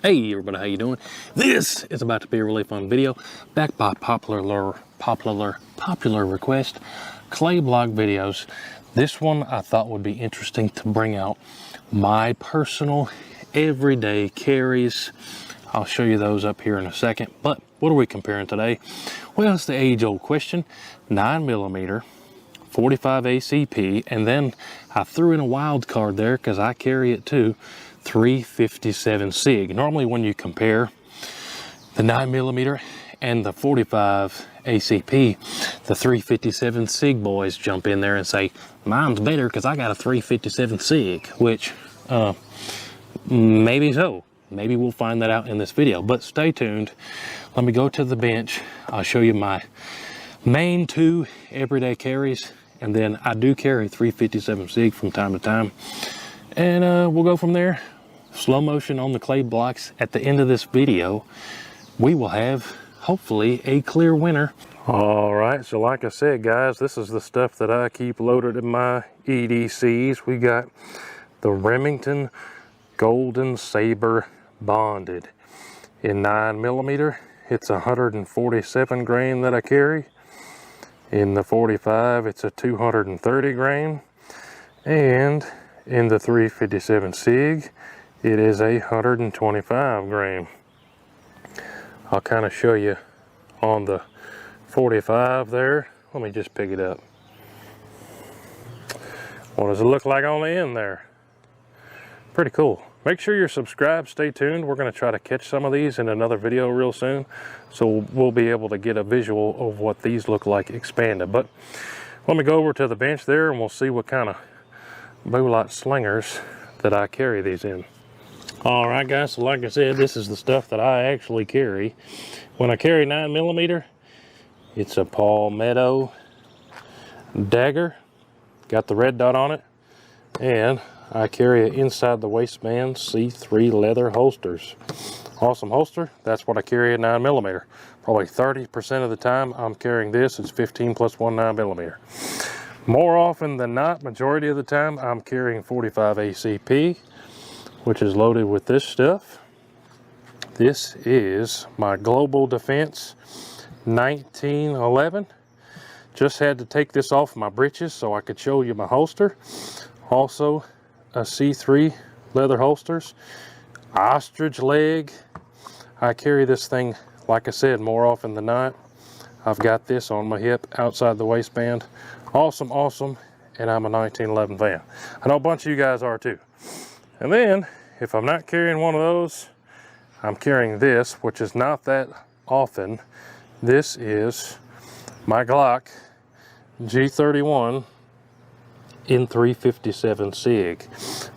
Hey everybody, how you doing? This is about to be a really fun video, backed by popular request, clay block videos. This one I thought would be interesting to bring out my personal everyday carries. I'll show you those up here in a second, but what are we comparing today? Well, it's the age-old question, 9mm, 45 ACP, and then I threw in a wild card there because I carry it too, 357 SIG. Normally when you compare the 9mm and the 45 ACP, the 357 SIG boys jump in there and say, mine's better because I got a 357 SIG, which maybe so. Maybe we'll find that out in this video, but stay tuned. Let me go to the bench. I'll show you my main two everyday carries, and then I do carry 357 SIG from time to time, and we'll go from there. Slow motion on the clay blocks. At the end of this video, we will have hopefully a clear winner. All right, so like I said, guys, this is the stuff that I keep loaded in my EDCs. We got the Remington Golden Saber bonded in 9mm. It's 147 grain that I carry. In the 45, it's a 230 grain, and in the 357 SIG, it is a 125 grain. I'll kind of show you on the 45 there. Let me just pick it up. What does it look like on the end there? Pretty cool. Make sure you're subscribed, stay tuned. We're gonna try to catch some of these in another video real soon, so we'll be able to get a visual of what these look like expanded. But let me go over to the bench there and we'll see what kind of Bulot slingers that I carry these in. All right, guys, so like I said, this is the stuff that I actually carry. When I carry 9mm, it's a Palmetto dagger, got the red dot on it, and I carry an inside the waistband C3 leather holsters. Awesome holster. That's what I carry at 9mm. Probably 30% of the time I'm carrying this. It's 15 plus 1 9mm. More often than not, majority of the time, I'm carrying 45 ACP, which is loaded with this stuff. This is my Global Defense 1911. Just had to take this off my britches so I could show you my holster. Also, a C3 leather holsters, ostrich leg. I carry this thing, like I said, more often than not. I've got this on my hip outside the waistband. Awesome, awesome, and I'm a 1911 fan. I know a bunch of you guys are too. And then, if I'm not carrying one of those, I'm carrying this, which is not that often. This is my Glock G31 in 357 SIG.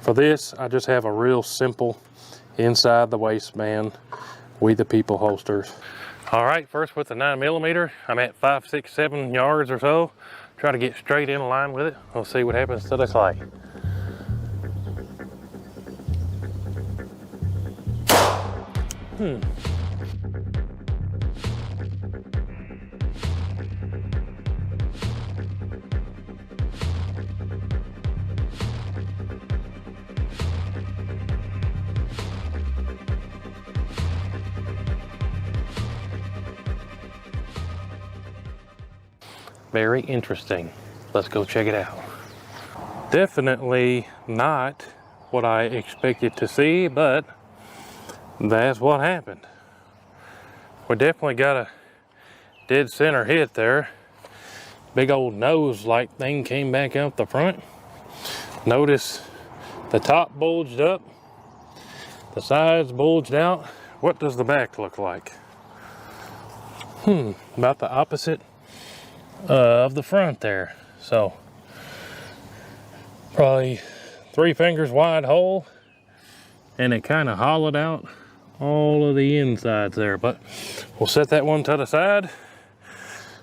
For this, I just have a real simple inside the waistband We the People holsters. All right, first with the 9mm, I'm at 5, 6, 7 yards or so. Try to get straight in line with it. We'll see what happens to the clay. Very interesting. Let's go check it out. Definitely not what I expected to see, but that's what happened. We definitely got a dead center hit there. Big old nose-like thing came back out the front. Notice the top bulged up, the sides bulged out. What does the back look like? About the opposite of the front there. So probably 3 fingers wide hole, and it kind of hollowed out all of the insides there. But we'll set that one to the side,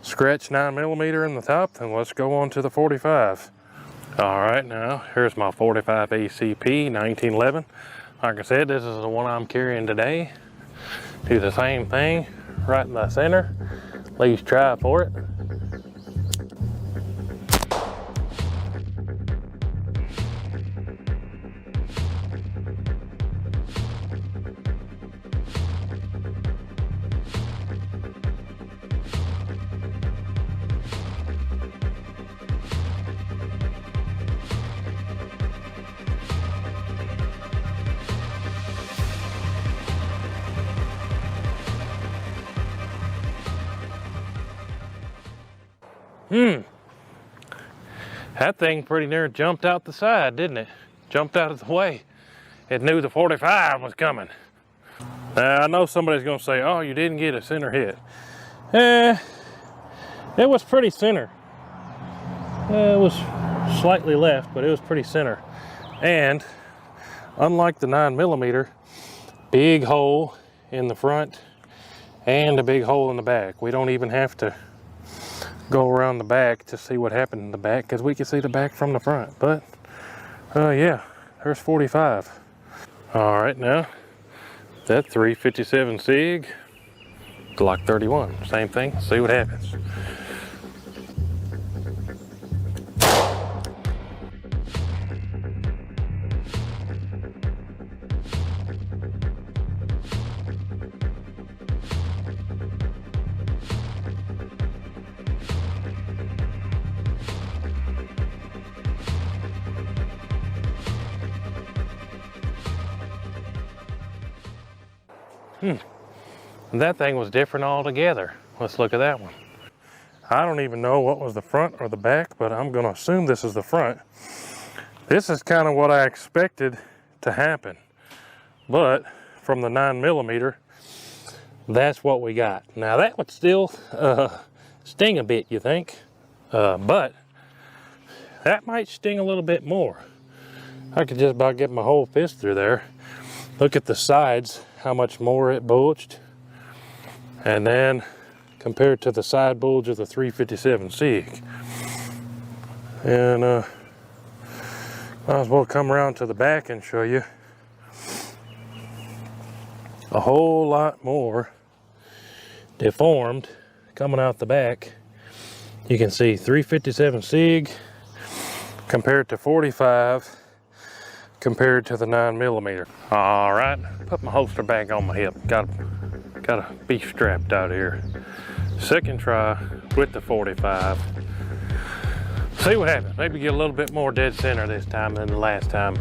scratch 9mm in the top, and let's go on to the 45. All right, now here's my 45 ACP 1911. Like I said, this is the one I'm carrying today. Do the same thing right in the center. Please try for it. That thing pretty near jumped out the side, didn't it? Jumped out of the way. It knew the 45 was coming. Now, I know somebody's gonna say, oh, you didn't get a center hit. It was pretty center. It was slightly left, but it was pretty center. And unlike the 9mm, big hole in the front and a big hole in the back. We don't even have to go around the back to see what happened in the back, because we can see the back from the front. But yeah, there's 45. All right, now that 357 SIG, Glock 31, same thing. See what happens. That thing was different altogether. Let's look at that one. I don't even know what was the front or the back, but I'm gonna assume this is the front. This is kind of what I expected to happen, but from the 9mm, that's what we got. Now that would still sting a bit, you think, but that might sting a little bit more. I could just about get my whole fist through there. Look at the sides, how much more it bulged. And then compared to the side bulge of the 357 SIG. And might as well come around to the back and show you a whole lot more deformed coming out the back. You can see 357 SIG compared to 45 compared to the 9mm. All right, put my holster back on my hip. Got a beef strapped out here. Second try with the 45. See what happens. Maybe get a little bit more dead center this time than the last time.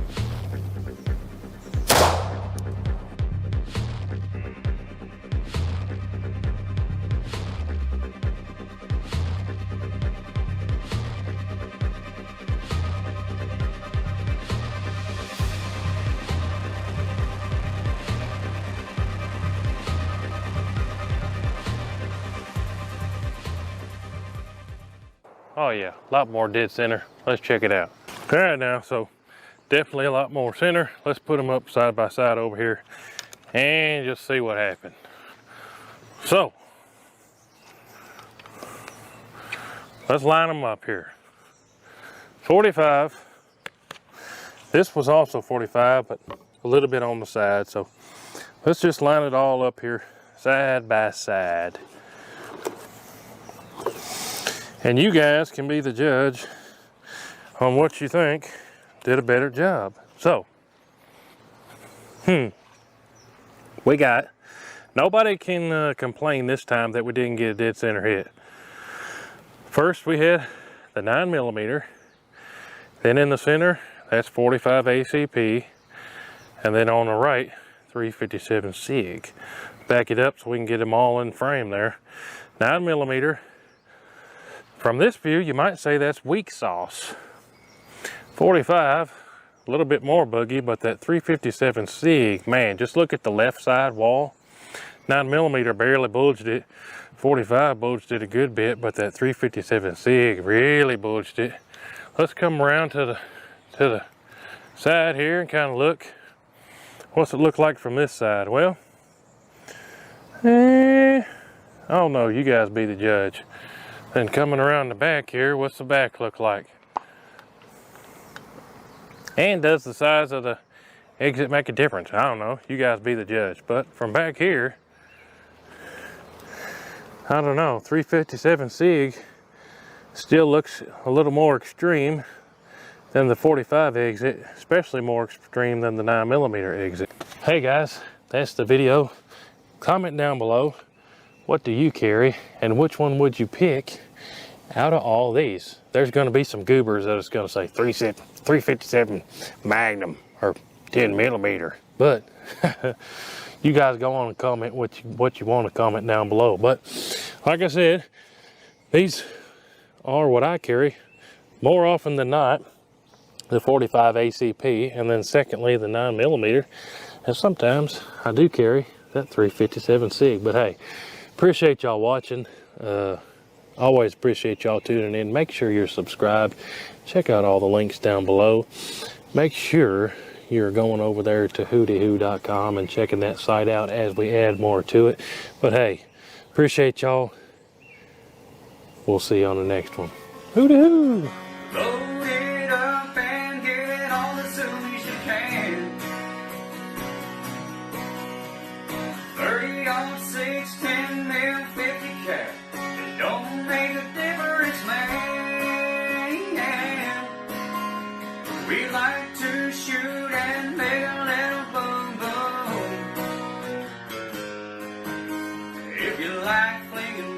Oh yeah, a lot more dead center. Let's check it out. All right now, so definitely a lot more center. Let's put them up side by side over here and just see what happened. So, let's line them up here. 45. This was also 45, but a little bit on the side. So let's just line it all up here, side by side. And you guys can be the judge on what you think did a better job. So, we got, nobody can complain this time that we didn't get a dead center hit. First we had the 9mm, then in the center, that's 45 ACP, and then on the right, 357 SIG. Back it up so we can get them all in frame there. 9mm. From this view, you might say that's weak sauce. 45, a little bit more buggy, but that 357 SIG, man, just look at the left side wall. 9mm barely bulged it. 45 bulged it a good bit, but that 357 SIG really bulged it. Let's come around to the side here and kind of look. What's it look like from this side? Well, I don't know. You guys be the judge. Then coming around the back here, what's the back look like? And does the size of the exit make a difference? I don't know. You guys be the judge. But from back here, I don't know. 357 SIG still looks a little more extreme than the 45 exit, especially more extreme than the 9mm exit. Hey guys, that's the video. Comment down below. What do you carry, and which one would you pick out of all these? There's going to be some goobers that is going to say 357 Magnum or 10mm, but you guys go on and comment what you want to comment down below. But like I said, these are what I carry more often than not, the 45 ACP, and then secondly the 9mm, and sometimes I do carry that 357 SIG. But hey, appreciate y'all watching. Always appreciate y'all tuning in. Make sure you're subscribed. Check out all the links down below. Make sure you're going over there to WHOTEEWHO.com and checking that site out as we add more to it. But hey, appreciate y'all. We'll see you on the next one. WHOTEEWHO! Load it up and get it on as soon as you can. 30-06, 10 mil, 50 cal. It don't make a difference, man. We like to shoot and make a little boom boom. If you like flinging